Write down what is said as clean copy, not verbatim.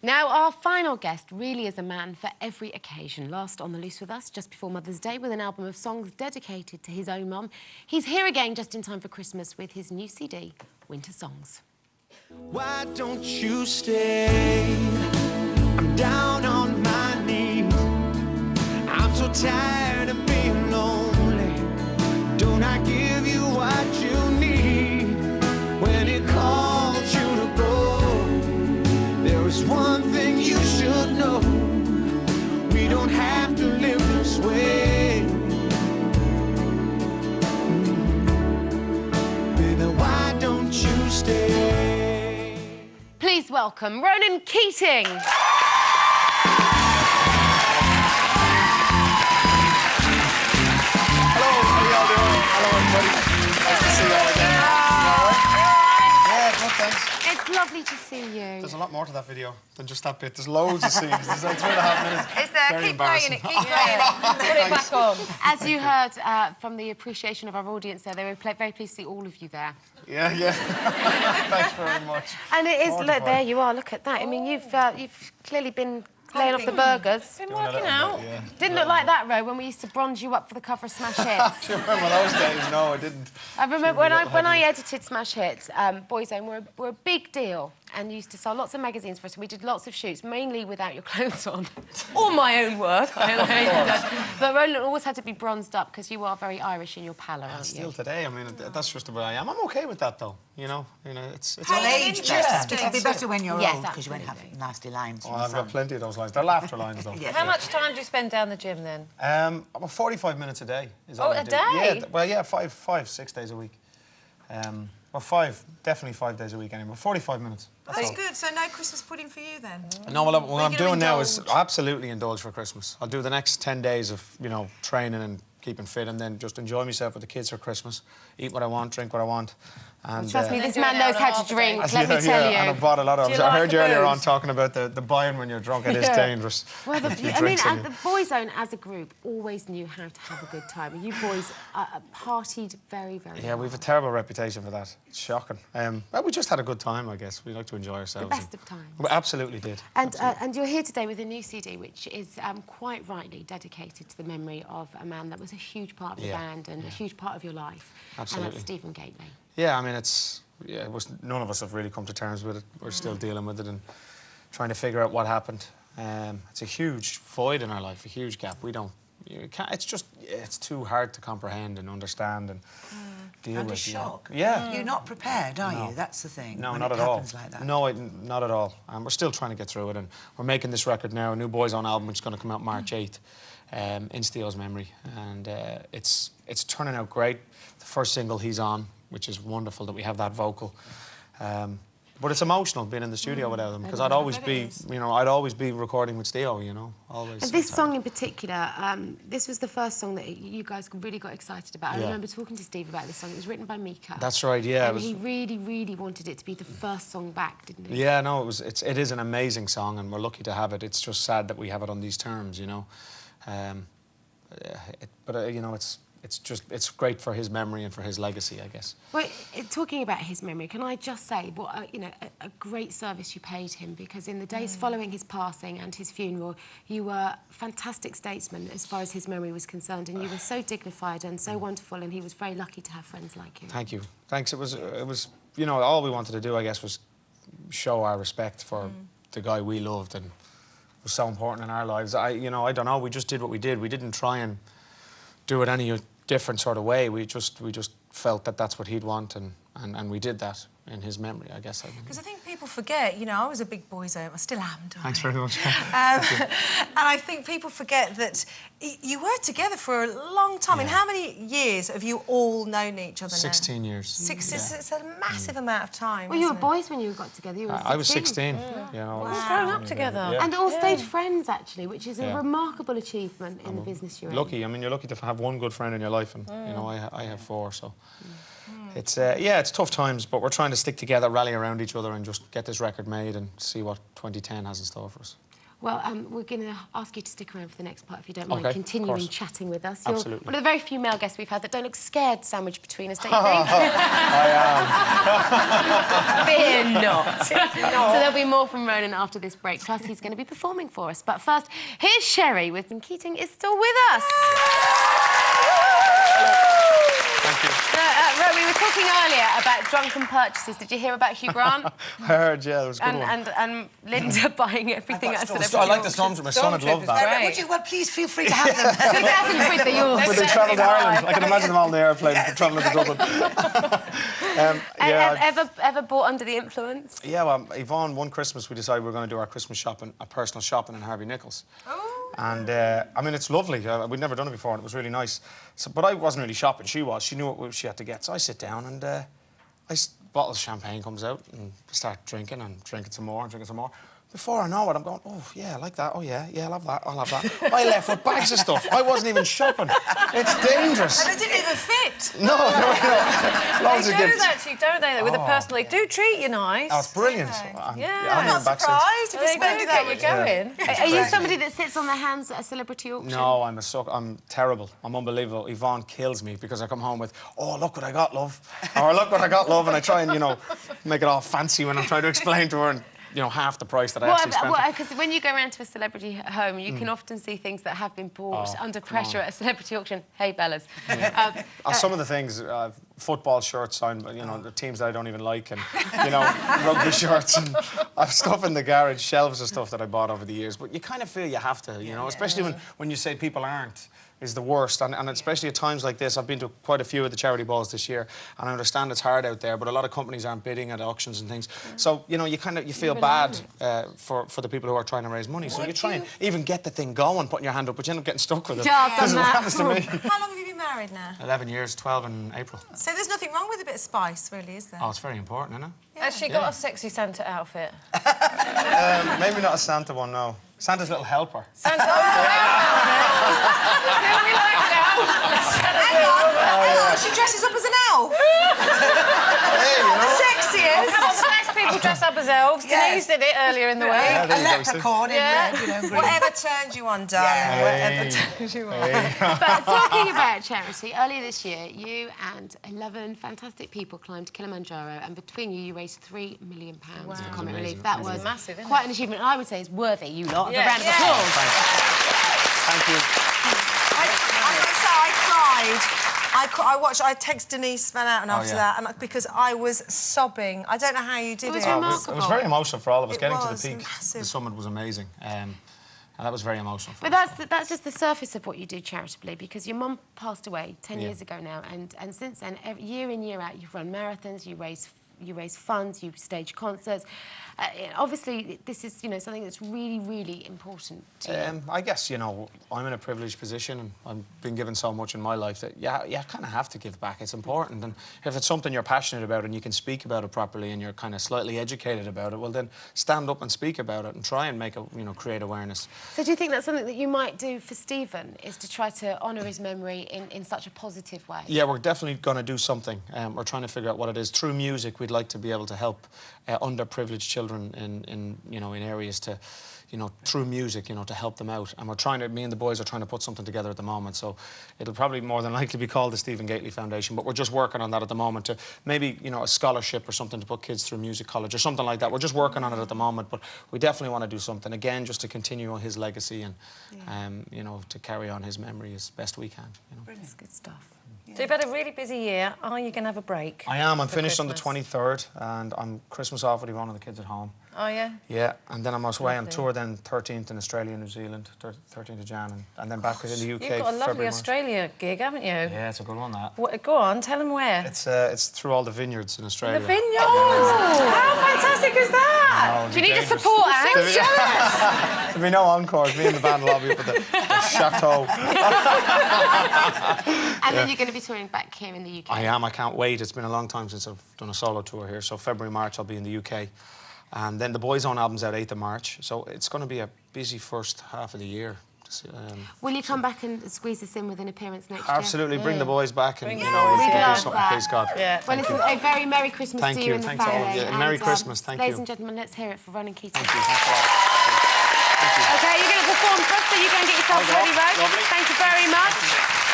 Now, our final guest really is a man for every occasion. Last on the loose with us just before Mother's Day with an album of songs dedicated to his own mum. He's here again just in time for Christmas with his new CD, Winter Songs. Why don't you stay? I'm down on my knees. I'm so tired of being lonely. Don't I give you what you need when it calls you to go? There is one thing you should know. We don't have to live this way. Baby, why don't you stay? Please welcome Ronan Keating. It's lovely to see you. There's a lot more to that video than just that bit. There's loads of scenes. There's like 3.5 minutes. Is there? Very Keep playing it, keep playing it. Put it back on. As you heard from the appreciation of our audience there, they were very pleased to see all of you there. Yeah, yeah. Thanks very much. And it is, look, Mortified. there you are, look at that. I mean, you've clearly been laying off the burgers. Been working out. Bit, yeah. Didn't look like that, Ro, when we used to bronze you up for the cover of Smash Hits. Do you remember those days? No, I didn't. I remember when I edited Smash Hits, Boyzone were a big deal and used to sell lots of magazines for us. We did lots of shoots, mainly without your clothes on. All my own work. But Roland always had to be bronzed up because you are very Irish in your pallor, aren't you? Still today, I mean, that's just the way I am. I'm OK with that, though. You know, it's How age better. It'll be better when you're Yes, old because you won't have absolutely. nasty lines. Oh, I've got plenty of those lines. They're laughter lines, though. Yeah. How much time do you spend down the gym then? About 45 minutes a day is all Oh, I a do. day? Yeah, well, yeah, 6 days a week. Well, definitely 5 days a week anyway. 45 minutes. That's good. So no Christmas pudding for you then? No, well, what I'm gonna doing now is indulge? absolutely indulge for Christmas. I'll do the next 10 days of, you know, training and keeping fit and then just enjoy myself with the kids for Christmas. Eat what I want, drink what I want. And, Trust me, this do an man hour knows and a how half to a day. drink, let me tell you. And I bought a lot of Do them. you I like heard the you earlier on booze? talking about the buying when you're drunk. It is Yeah. dangerous. Well, If you I mean, drink some- the Boyzone as a group always knew how to have a good time. You boys partied very, very Yeah, hard. we have a terrible reputation for that. It's shocking. Well, we just had a good time, I guess. We like to enjoy The ourselves. best of times. We absolutely did. And you're here today with a new CD, which is quite rightly dedicated to the memory of a man that was a huge part of the Yeah, band and a huge part of your life. And Absolutely. that's Stephen Gately. Yeah, I mean, none of us have really come to terms with it. We're still dealing with it and trying to figure out what happened. It's a huge void in our life, a huge gap. It's too hard to comprehend and understand and deal And a with. shock. Yeah. You're not prepared, are No. you? That's the thing. No, when not it at all. happens like that. No, not at all. We're still trying to get through it, and we're making this record now, a new Boyzone album, which is going to come out March 8th, in Steele's memory, and it's turning out great. The first single he's on, which is wonderful that we have that vocal. But it's emotional being in the studio without him because I'd always be recording with Steel, you know, always. And this song in particular, this was the first song that you guys really got excited about. I Yeah. remember talking to Steve about this song. It was written by Mika. That's right, yeah. And he really, really wanted it to be the first song back, didn't he? Yeah, no, it is an amazing song, and we're lucky to have it. It's just sad that we have it on these terms, you know. You know, it's great for his memory and for his legacy, I guess. Well, talking about his memory, can I just say what a great service you paid him, because in the days following his passing and his funeral, you were a fantastic statesman as far as his memory was concerned, and you were so dignified and so wonderful, and he was very lucky to have friends like you. Thank you. Thanks. It was you know, all we wanted to do, I guess, was show our respect for the guy we loved and was so important in our lives. I don't know. We just did what we did. We didn't try and do it any different sort of way. We just felt that that's what he'd want, and we did that in his memory, I guess. Because I think people forget, you know, I was a big Boyzone, I still am, darling. Thanks very much. And I think people forget that you were together for a long time. I mean, how many years have you all known each other now? 16 years. It's a massive amount of time. Well, you were isn't it? boys when you got together. You were 16. I was 16. You know, We've grown up together. Yeah. And all stayed friends, actually, which is a Yeah. remarkable achievement in the business you're in. Lucky. I mean, you're lucky to have one good friend in your life, and you know, I have 4, so it's tough times, but we're trying to stick together, rally around each other, and just get this record made and see what 2010 has in store for us. Well, we're going to ask you to stick around for the next part, if you don't mind, Okay, of continuing course. chatting with us. You're Absolutely. one of the very few male guests we've had that don't look scared sandwiched between us, don't you think? I Fear not. So there'll be more from Ronan after this break, plus he's going to be performing for us. But first, here's Sherry with Keating is still with us. Thank you. Ro, we were talking earlier about drunken purchases. Did you hear about Hugh Grant? I heard, yeah, it was a good one. And Linda buying everything at a celebrity I like the auction. Stormtroopers. My son would love that. Great. Would you? Well, please feel free to have them. 2,000 quid, they're yours. When they travel to Ireland, I can imagine them all on the airplane travelling to Dublin. Ever bought under the influence? Yeah, well, Yvonne, one Christmas we decided we were going to do our Christmas shopping, our personal shopping in Harvey Nichols. Oh. And, I mean, it's lovely. We'd never done it before and it was really nice. So, but I wasn't really shopping, she was. She knew what she had to get. So I sit down and bottle of champagne comes out and start drinking and drinking some more and drinking some more. Before I know it, I'm going, oh, yeah, I like that. Oh, yeah, I'll have that. I'll have that. I left with bags of stuff. I wasn't even shopping. It's dangerous. And it didn't even fit. No. Loads They of do gifts. that to you, don't they? With a personal, they do treat you nice. Oh, it's brilliant. Yeah. I'm not surprised if They you spend do that get you much. going. Are you somebody that sits on their hands at a celebrity auction? No, I'm a sucker. I'm terrible. I'm unbelievable. Yvonne kills me because I come home with, oh, look what I got, love. Or look what I got, love. And I try and, make it all fancy when I'm trying to explain to her and, half the price that I actually spent. Because when you go around to a celebrity home, you can often see things that have been bought under pressure at a celebrity auction. Hey, bellas. Some of the things, football shirts signed by, the teams that I don't even like, and, rugby shirts, and I've stuff in the garage, shelves of stuff that I bought over the years. But you kind of feel you have to, especially when you say people aren't. Is the worst, and especially at times like this. I've been to quite a few of the charity balls this year, and I understand it's hard out there, but a lot of companies aren't bidding at auctions and things. So you feel bad for the people who are trying to raise money. So you try and even get the thing going, putting your hand up, but you end up getting stuck with it. Yeah, I've done This is what that. happens to me. How long have you been married now? 11 years, 12 in April. So there's nothing wrong with a bit of spice, really, is there? Oh, it's very important, isn't it? Has she got a sexy Santa outfit? Maybe not a Santa one, no. Santa's little helper. Santa. Hang on, she dresses up as an elf. Sexiest. Come on, bless people dress up as elves. Denise did it earlier in the week. Yeah, there A you go, see. leprechaun in red, green. Whatever turns you on, darling. Whatever turns you on. But talking about charity, earlier this year, you and 11 fantastic people climbed Kilimanjaro, and between you raised £3 million for Comic Relief. That was massive, isn't quite an achievement, and I would say it's worthy, you lot, of Yeah. a round of Yeah. applause. Thank you. I texted Denise Van Outen after that, and because I was sobbing. I don't know how you did It was it. remarkable. It was very emotional for all of us. It Getting to was the peak, massive. the summit was amazing. And that was very emotional for But us. that's just the surface of what you do charitably, because your mum passed away 10 Yeah. years ago now, and since then, year in, year out, you've run marathons, you raise funds, you stage concerts. Obviously, this is something that's really, really important to you. I guess I'm in a privileged position, and I've been given so much in my life that you kind of have to give back. It's important, and if it's something you're passionate about and you can speak about it properly and you're kind of slightly educated about it, well then stand up and speak about it and try and make create awareness. So do you think that's something that you might do for Stephen, is to try to honour his memory in such a positive way? Yeah, we're definitely going to do something. We're trying to figure out what it is. Through music, we'd like to be able to help underprivileged children in areas to, through music, to help them out. And me and the boys are trying to put something together at the moment. So it'll probably more than likely be called the Stephen Gately Foundation, but we're just working on that at the moment to maybe, a scholarship or something to put kids through music college or something like that. We're just working on it at the moment, but we definitely want to do something, again, just to continue on his legacy and, to carry on his memory as best we can. That's good stuff. So you've had a really busy year. Are you going to have a break? I am. I'm finished on the Christmas? 23rd, and I'm Christmas off with Yvonne and the kids at home. Oh, yeah? Yeah, and then I'm away on tour then 13th in Australia, New Zealand, 13th of Jan, and then back in the UK. You've got a lovely February, March. Australia gig, haven't you? Yeah, it's a good one, that. Go on, tell them where. It's through all the vineyards in Australia. The vineyards! How fantastic is that? Oh, Do you need a dangerous. support act? There'll be no encores. Me and the band will all be up at the chateau. And then you're going to be touring back here in the UK. I am. I can't wait. It's been a long time since I've done a solo tour here. So February, March, I'll be in the UK. And then the Boys' Own album's out 8th of March. So it's going to be a busy first half of the year. Will you come back and squeeze us in with an appearance next year? Absolutely. Bring the boys back and, Bring we the can boys, do yeah. something, Love please God. Yeah. Well, listen, a very Merry Christmas Thank to you. you and the Thanks all of family. you. And Merry And, Christmas. Thank ladies you. and gentlemen, let's hear it for Ronan Keating. Thank you. Thanks a lot. Thank you. Okay, you're going to perform for us, so you go and get yourself ready, Rose. Thank you very much.